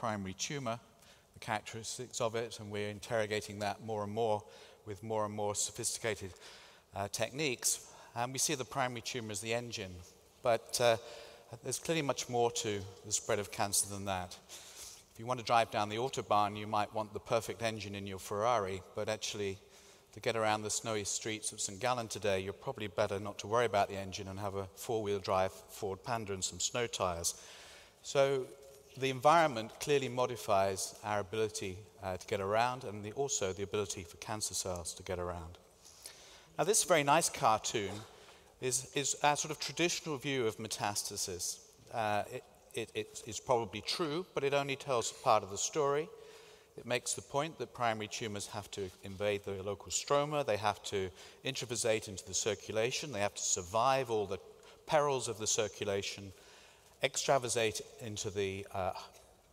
primary tumor, the characteristics of it, and we're interrogating that more and more sophisticated techniques. And we see the primary tumor as the engine. But there's clearly much more to the spread of cancer than that. If you want to drive down the Autobahn, you might want the perfect engine in your Ferrari, but actually, to get around the snowy streets of St. Gallen today, you're probably better not to worry about the engine and have a four-wheel drive Ford Panda and some snow tires. So the environment clearly modifies our ability to get around, and also the ability for cancer cells to get around. Now, this very nice cartoon is our sort of traditional view of metastasis. It is probably true, but it only tells part of the story. It makes the point that primary tumors have to invade the local stroma, they have to intravasate into the circulation, they have to survive all the perils of the circulation, extravasate into the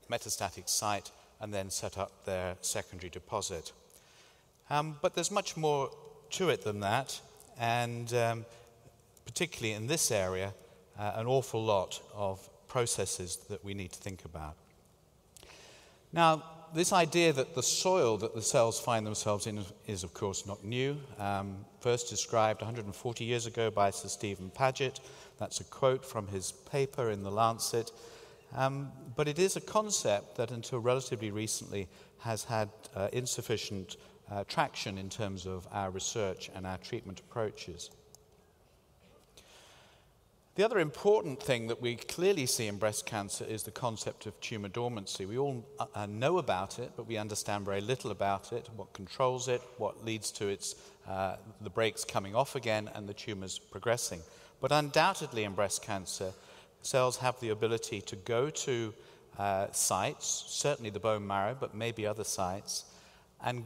metastatic site, and then set up their secondary deposit. But there's much more to it than that, and particularly in this area, an awful lot of processes that we need to think about. Now, this idea that the soil that the cells find themselves in is, of course, not new. First described 140 years ago by Sir Stephen Paget. That's a quote from his paper in The Lancet. But it is a concept that until relatively recently has had insufficient traction in terms of our research and our treatment approaches. The other important thing that we clearly see in breast cancer is the concept of tumour dormancy. We all know about it, but we understand very little about it, what controls it, what leads to its the brakes coming off again and the tumours progressing. But undoubtedly in breast cancer, cells have the ability to go to sites, certainly the bone marrow, but maybe other sites, and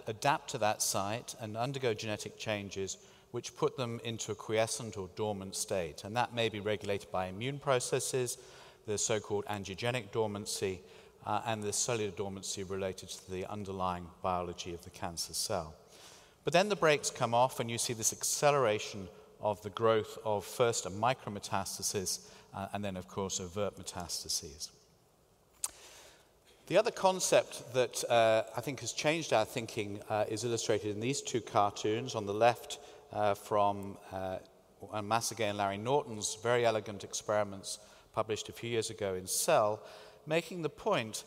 adapt to that site and undergo genetic changes which put them into a quiescent or dormant state. And that may be regulated by immune processes, the so-called angiogenic dormancy, and the cellular dormancy related to the underlying biology of the cancer cell. But then the brakes come off, and you see this acceleration of the growth of first a micrometastasis, and then, of course, overt metastases. The other concept that I think has changed our thinking is illustrated in these two cartoons. On the left, from Massagay and Larry Norton's very elegant experiments published a few years ago in Cell, making the point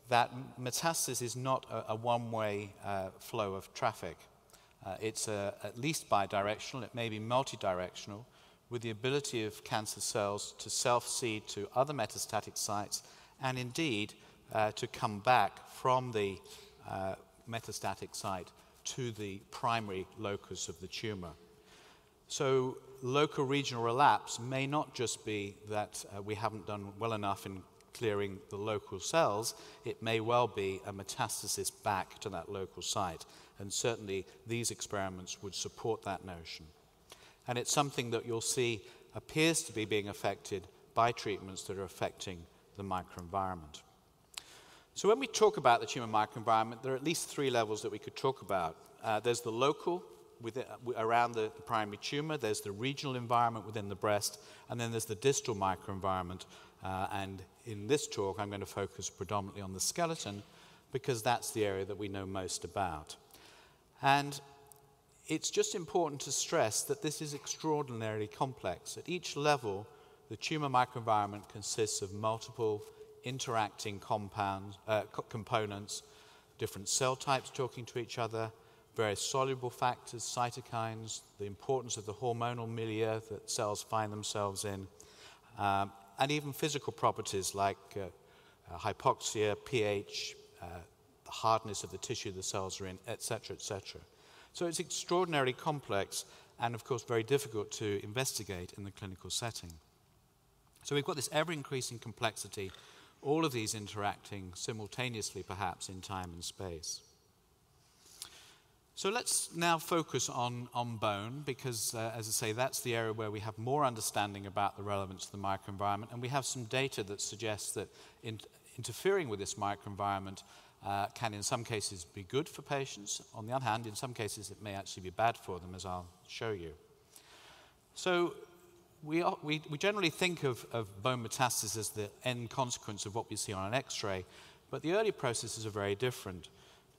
that metastasis is not a one-way flow of traffic. It's at least bidirectional, it may be multidirectional, with the ability of cancer cells to self-seed to other metastatic sites, and indeed to come back from the metastatic site to the primary locus of the tumor. So local regional relapse may not just be that we haven't done well enough in clearing the local cells, it may well be a metastasis back to that local site. And certainly these experiments would support that notion. And it's something that you'll see appears to be being affected by treatments that are affecting the microenvironment. So when we talk about the tumor microenvironment, there are at least three levels that we could talk about. There's the local around the primary tumor, there's the regional environment within the breast, and then there's the distal microenvironment. And in this talk, I'm going to focus predominantly on the skeleton because that's the area that we know most about. And it's just important to stress that this is extraordinarily complex. At each level, the tumor microenvironment consists of multiple interacting components, different cell types talking to each other, various soluble factors, cytokines, the importance of the hormonal milieu that cells find themselves in, and even physical properties like hypoxia, pH, the hardness of the tissue the cells are in, etc., etc. So it's extraordinarily complex and, of course, very difficult to investigate in the clinical setting. So we've got this ever-increasing complexity, all of these interacting simultaneously, perhaps, in time and space. So let's now focus on bone, because, as I say, that's the area where we have more understanding about the relevance of the microenvironment, and we have some data that suggests that interfering with this microenvironment can, in some cases, be good for patients. On the other hand, in some cases, it may actually be bad for them, as I'll show you. So we generally think of bone metastasis as the end consequence of what we see on an X-ray, But the early processes are very different.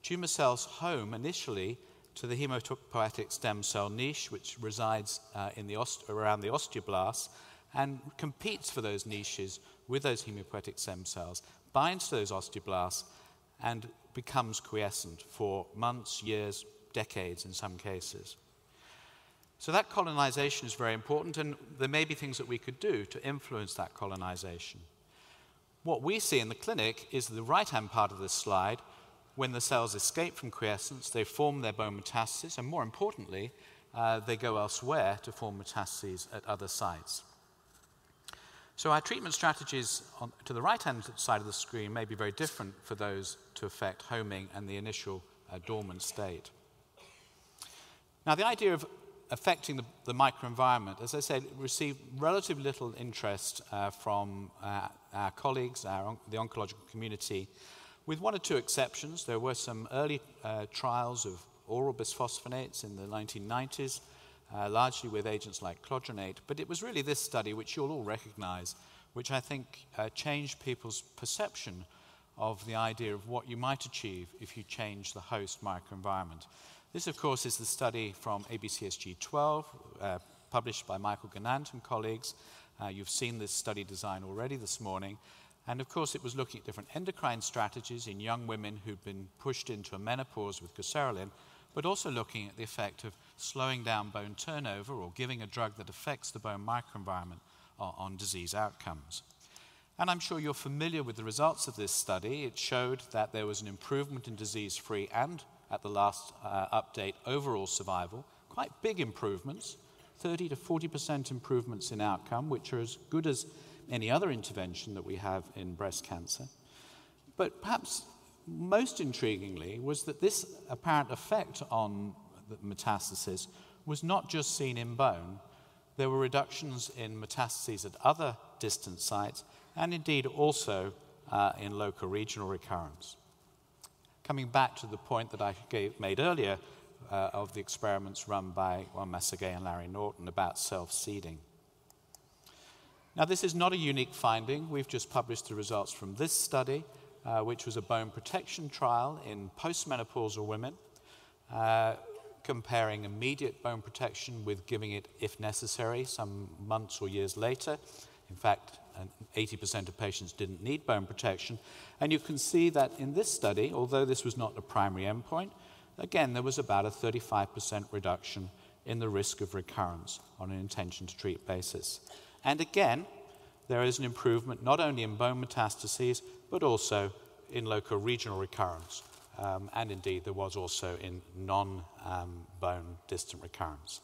Tumor cells home initially to the hematopoietic stem cell niche, which resides around the osteoblasts, and competes for those niches with those hematopoietic stem cells, binds to those osteoblasts, and becomes quiescent for months, years, decades in some cases. So that colonization is very important, and there may be things that we could do to influence that colonization. What we see in the clinic is the right-hand part of this slide. When the cells escape from quiescence, they form their bone metastasis, and more importantly, they go elsewhere to form metastases at other sites. So our treatment strategies to the right-hand side of the screen may be very different for those to affect homing and the initial dormant state. Now, the idea of affecting the microenvironment, as I said, received relatively little interest from our colleagues, the oncological community, with one or two exceptions. There were some early trials of oral bisphosphonates in the 1990s, largely with agents like clodronate, but it was really this study, which you'll all recognize, which I think changed people's perception of the idea of what you might achieve if you change the host microenvironment. This, of course, is the study from ABCSG12, published by Michael Ganant and colleagues. You've seen this study design already this morning. And, of course, it was looking at different endocrine strategies in young women who'd been pushed into a menopause with goserelin, but also looking at the effect of slowing down bone turnover or giving a drug that affects the bone microenvironment on disease outcomes. And I'm sure you're familiar with the results of this study. It showed that there was an improvement in disease-free and, at the last update, overall survival. Quite big improvements, 30 to 40% improvements in outcome, which are as good as any other intervention that we have in breast cancer. But perhaps most intriguingly was that this apparent effect on the metastasis was not just seen in bone. There were reductions in metastases at other distant sites, and indeed also in local regional recurrence. Coming back to the point that I made earlier of the experiments run by Massagay and Larry Norton about self-seeding. Now, this is not a unique finding. We've just published the results from this study, which was a bone protection trial in postmenopausal women, comparing immediate bone protection with giving it if necessary some months or years later. In fact, 80% of patients didn't need bone protection. And you can see that in this study, although this was not the primary endpoint, again, there was about a 35% reduction in the risk of recurrence on an intention-to-treat basis. And again, there is an improvement not only in bone metastases, but also in local regional recurrence. And indeed, there was also in non-bone distant recurrence.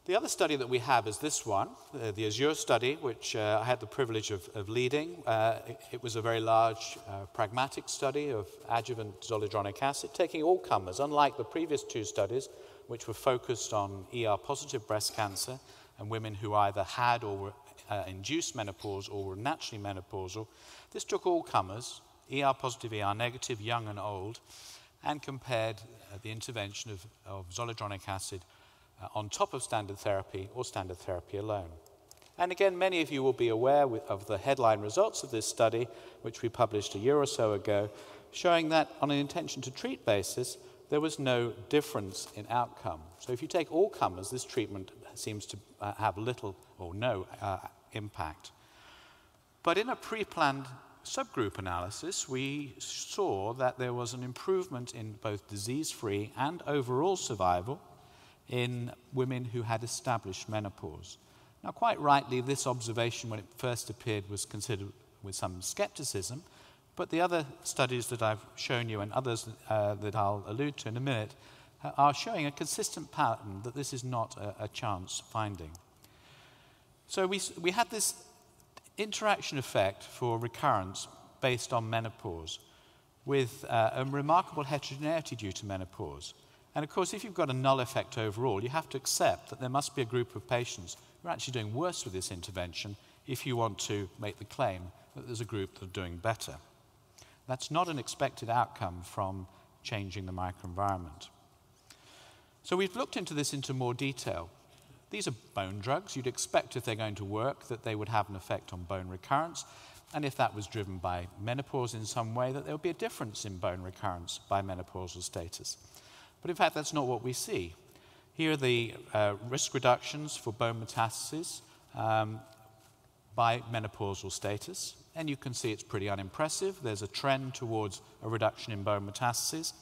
The other study that we have is this one, the AZURE study, which I had the privilege of leading. It was a very large, pragmatic study of adjuvant zoledronic acid, taking all comers, unlike the previous two studies, which were focused on ER-positive breast cancer and women who either had or were induced menopause or were naturally menopausal. This took all comers, ER-positive, ER-negative, young and old, and compared the intervention of zoledronic acid on top of standard therapy or standard therapy alone. And again, many of you will be aware of the headline results of this study, which we published a year or so ago, showing that on an intention-to-treat basis, there was no difference in outcome. So if you take all comers, this treatment seems to have little or no impact. But in a pre-planned subgroup analysis, we saw that there was an improvement in both disease-free and overall survival in women who had established menopause. Now, quite rightly, this observation, when it first appeared, was considered with some skepticism, but the other studies that I've shown you and others that I'll allude to in a minute are showing a consistent pattern that this is not a chance finding. So we had this interaction effect for recurrence based on menopause with a remarkable heterogeneity due to menopause. And of course, if you've got a null effect overall, you have to accept that there must be a group of patients who are actually doing worse with this intervention if you want to make the claim that there's a group that are doing better. That's not an expected outcome from changing the microenvironment. So we've looked into this into more detail. These are bone drugs. You'd expect if they're going to work that they would have an effect on bone recurrence. and if that was driven by menopause in some way, that there would be a difference in bone recurrence by menopausal status. But in fact, that's not what we see. Here are the risk reductions for bone metastases by menopausal status, and you can see it's pretty unimpressive. There's a trend towards a reduction in bone metastases.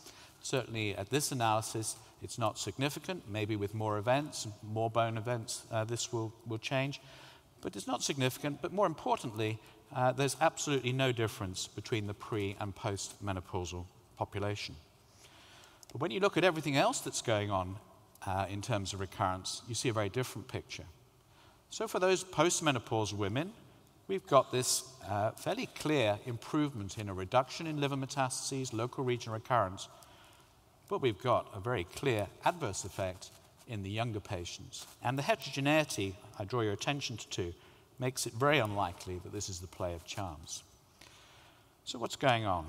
Certainly at this analysis, it's not significant. Maybe with more events, more bone events, this will change. But it's not significant. But more importantly, there's absolutely no difference between the pre- and post-menopausal population. But when you look at everything else that's going on in terms of recurrence, you see a very different picture. So for those post-menopausal women, we've got this fairly clear improvement in a reduction in liver metastases, local region recurrence, but we've got a very clear adverse effect in the younger patients. And the heterogeneity I draw your attention to makes it very unlikely that this is the play of chance. So what's going on?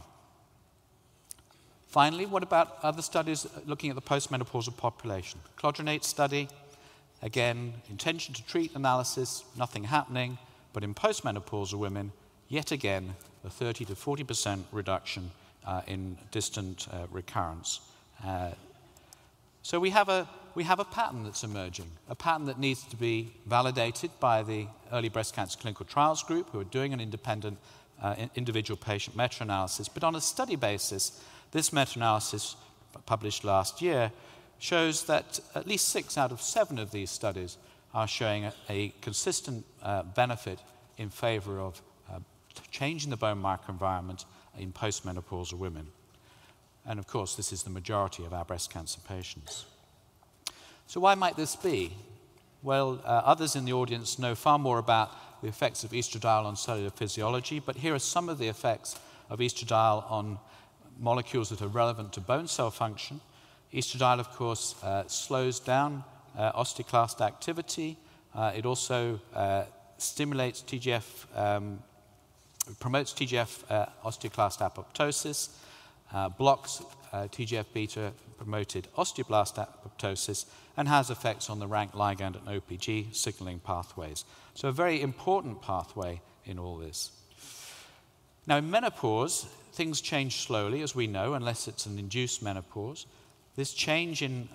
Finally, what about other studies looking at the postmenopausal population? Clodronate study, again, intention to treat analysis, nothing happening, but in postmenopausal women, yet again, a 30 to 40% reduction in distant recurrence. So we have a pattern that's emerging, a pattern that needs to be validated by the Early Breast Cancer Clinical Trials Group, who are doing an independent individual patient meta-analysis. But on a study basis, this meta-analysis published last year shows that at least 6 out of 7 of these studies are showing a consistent benefit in favor of changing the bone microenvironment in postmenopausal women. And of course, this is the majority of our breast cancer patients. So why might this be? Well, others in the audience know far more about the effects of oestradiol on cellular physiology, but here are some of the effects of oestradiol on molecules that are relevant to bone cell function. Oestradiol, of course, slows down osteoclast activity. It also stimulates TGF, promotes TGF osteoclast apoptosis, blocks TGF-beta promoted osteoblast apoptosis, and has effects on the rank ligand and OPG signaling pathways. So a very important pathway in all this. Now in menopause, things change slowly, as we know, unless it's an induced menopause. This change in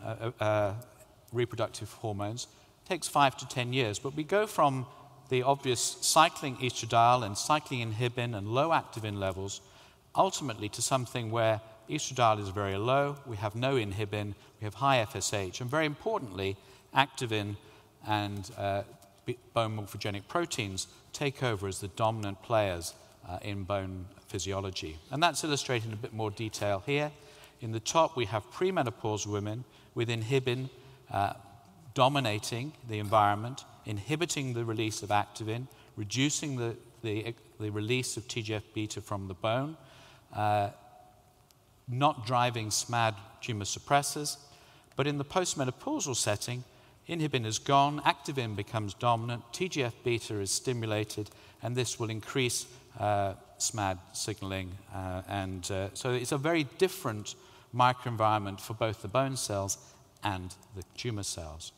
reproductive hormones takes 5 to 10 years, but we go from the obvious cycling estradiol and cycling inhibin and low activin levels ultimately to something where estradiol is very low, we have no inhibin, we have high FSH, and very importantly, activin and bone morphogenic proteins take over as the dominant players in bone physiology. And that's illustrated in a bit more detail here. In the top, we have premenopausal women with inhibin dominating the environment, inhibiting the release of activin, reducing the release of TGF-beta from the bone, not driving SMAD tumor suppressors. But in the postmenopausal setting, inhibin is gone, activin becomes dominant, TGF-beta is stimulated, and this will increase SMAD signaling. So it's a very different microenvironment for both the bone cells and the tumor cells.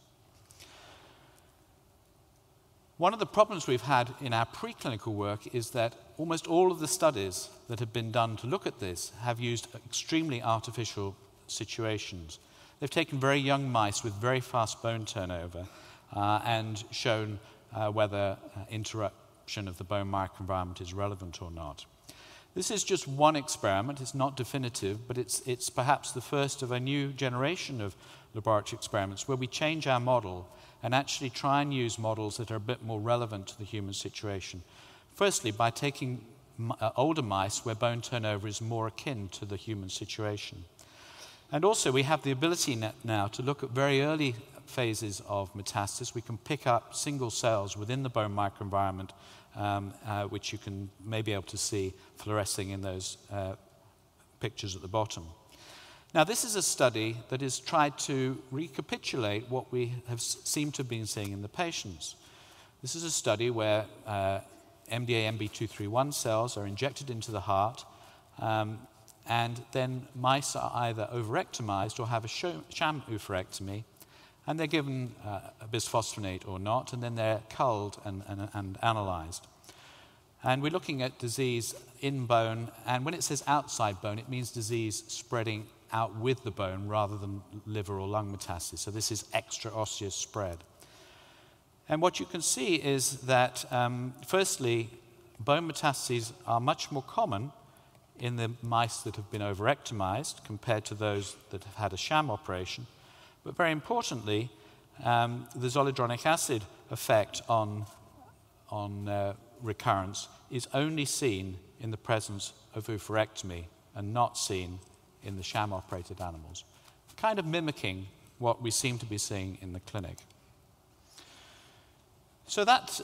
One of the problems we've had in our preclinical work is that almost all of the studies that have been done to look at this have used extremely artificial situations. They've taken very young mice with very fast bone turnover and shown whether interruption of the bone microenvironment is relevant or not. This is just one experiment. It's not definitive, but it's perhaps the first of a new generation of laboratory experiments where we change our model and actually try and use models that are a bit more relevant to the human situation. Firstly, by taking older mice where bone turnover is more akin to the human situation. And also we have the ability now to look at very early phases of metastasis. We can pick up single cells within the bone microenvironment, which you can maybe able to see fluorescing in those pictures at the bottom. Now, this is a study that has tried to recapitulate what we have seemed to have been seeing in the patients. This is a study where MDA-MB231 cells are injected into the heart, and then mice are either overectomized or have a sham oophorectomy, and they're given a bisphosphonate or not, and then they're culled and analyzed. And we're looking at disease in bone, and when it says outside bone, it means disease spreading out with the bone rather than liver or lung metastasis. So this is extraosseous spread. And what you can see is that, firstly, bone metastases are much more common in the mice that have been overectomized compared to those that have had a sham operation. But very importantly, the zoledronic acid effect on recurrence is only seen in the presence of oophorectomy and not seen in the sham-operated animals, kind of mimicking what we seem to be seeing in the clinic. So that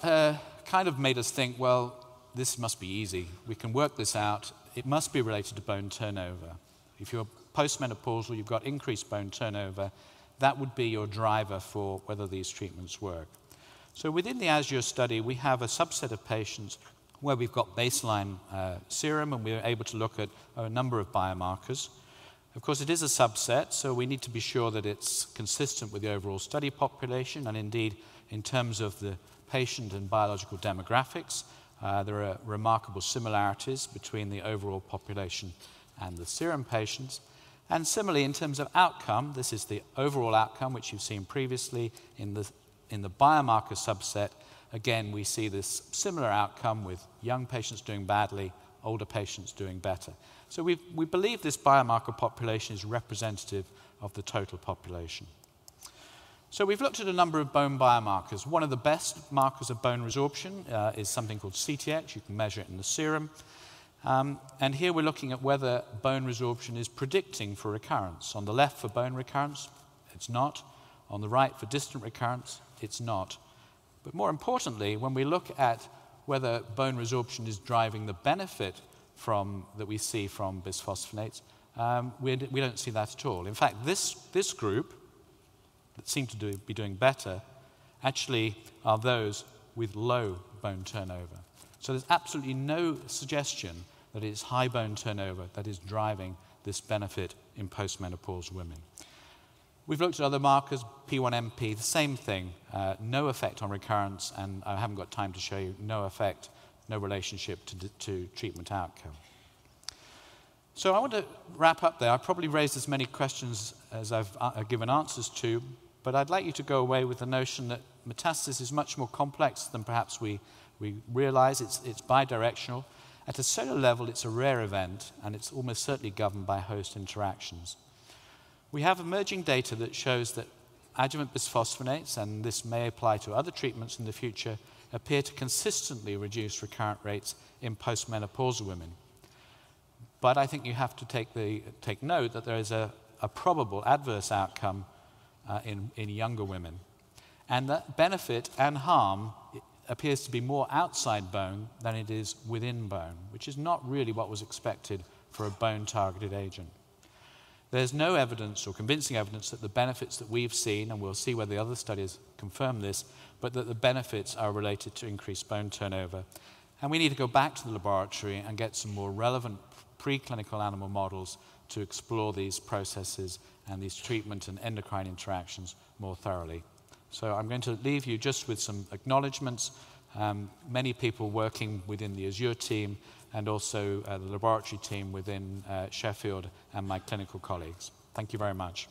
kind of made us think, well, this must be easy. We can work this out. It must be related to bone turnover. If you're postmenopausal, you've got increased bone turnover, that would be your driver for whether these treatments work. So within the AZURE study, we have a subset of patients where we've got baseline serum, and we're able to look at a number of biomarkers. Of course, it is a subset, so we need to be sure that it's consistent with the overall study population, and indeed, in terms of the patient and biological demographics, there are remarkable similarities between the overall population and the serum patients. And similarly, in terms of outcome, this is the overall outcome, which you've seen previously in the biomarker subset. Again, we see this similar outcome with young patients doing badly, older patients doing better. So we believe this biomarker population is representative of the total population. So we've looked at a number of bone biomarkers. One of the best markers of bone resorption is something called CTX. You can measure it in the serum. And here we're looking at whether bone resorption is predicting for recurrence. On the left for bone recurrence, it's not. On the right for distant recurrence, it's not. But more importantly, when we look at whether bone resorption is driving the benefit that we see from bisphosphonates, we don't see that at all. In fact, this group that seem to be doing better actually are those with low bone turnover. So there's absolutely no suggestion that it is high bone turnover that is driving this benefit in postmenopausal women. We've looked at other markers, P1MP, the same thing, no effect on recurrence, and I haven't got time to show you, no effect, no relationship to treatment outcome. So I want to wrap up there. I've probably raised as many questions as I've given answers to, but I'd like you to go away with the notion that metastasis is much more complex than perhaps we realize. It's bidirectional. At a cellular level, it's a rare event, and it's almost certainly governed by host interactions. We have emerging data that shows that adjuvant bisphosphonates, and this may apply to other treatments in the future, appear to consistently reduce recurrent rates in postmenopausal women. But I think you have to take note that there is a probable adverse outcome in younger women. And that benefit and harm appears to be more outside bone than it is within bone, which is not really what was expected for a bone-targeted agent. There's no evidence or convincing evidence that the benefits that we've seen, and we'll see whether the other studies confirm this, but that the benefits are related to increased bone turnover. And we need to go back to the laboratory and get some more relevant preclinical animal models to explore these processes and these treatment and endocrine interactions more thoroughly. So I'm going to leave you just with some acknowledgements. Many people working within the AZURE team and also the laboratory team within Sheffield and my clinical colleagues. Thank you very much.